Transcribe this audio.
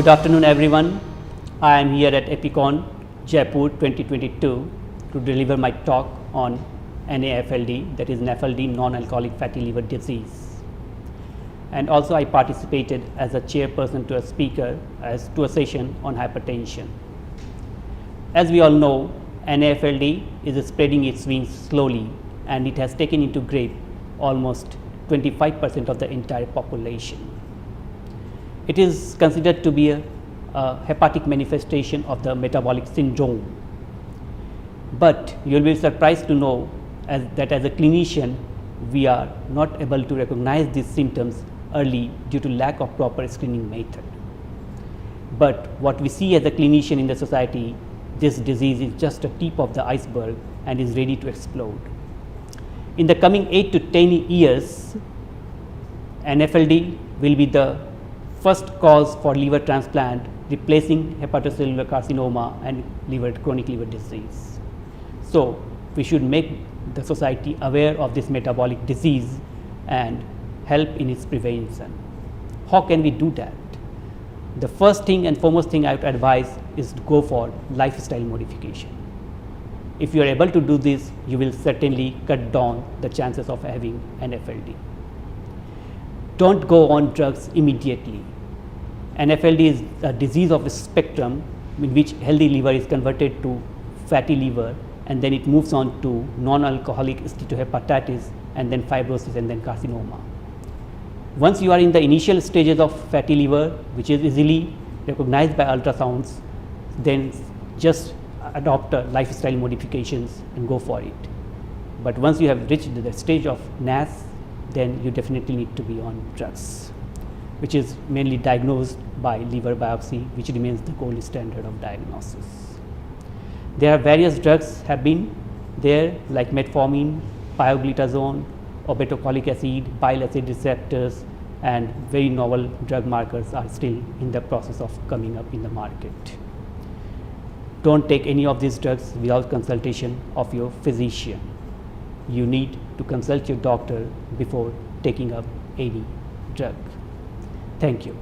Good afternoon, everyone. I am here at APICON Jaipur 2022 to deliver my talk on NAFLD, that is NAFLD, non-alcoholic fatty liver disease. And also I participated as a chairperson to a speaker to a session on hypertension. As we all know, NAFLD is spreading its wings slowly, and it has taken into grip almost 25% of the entire population. It is considered to be a hepatic manifestation of the metabolic syndrome. But you will be surprised to know that as a clinician, we are not able to recognize these symptoms early due to lack of proper screening method. But what we see as a clinician in the society, this disease is just a tip of the iceberg and is ready to explode. In the coming 8 to 10 years, NAFLD will be the first cause for liver transplant, replacing hepatocellular carcinoma and chronic liver disease. So we should make the society aware of this metabolic disease and help in its prevention. How can we do that? The first thing and foremost thing I would advise is to go for lifestyle modification. If you are able to do this, you will certainly cut down the chances of having NAFLD. Don't go on drugs immediately. NAFLD is a disease of a spectrum in which healthy liver is converted to fatty liver, and then it moves on to non-alcoholic steatohepatitis, and then fibrosis, and then carcinoma. Once you are in the initial stages of fatty liver, which is easily recognized by ultrasounds, then just adopt lifestyle modifications and go for it. But once you have reached the stage of NAS, then you definitely need to be on drugs, which is mainly diagnosed by liver biopsy, which remains the gold standard of diagnosis. There are various drugs have been there, like metformin, pioglitazone, obeticholic acid, bile acid receptors, and very novel drug markers are still in the process of coming up in the market. Don't take any of these drugs without consultation of your physician. You need to consult your doctor before taking up any drug. Thank you.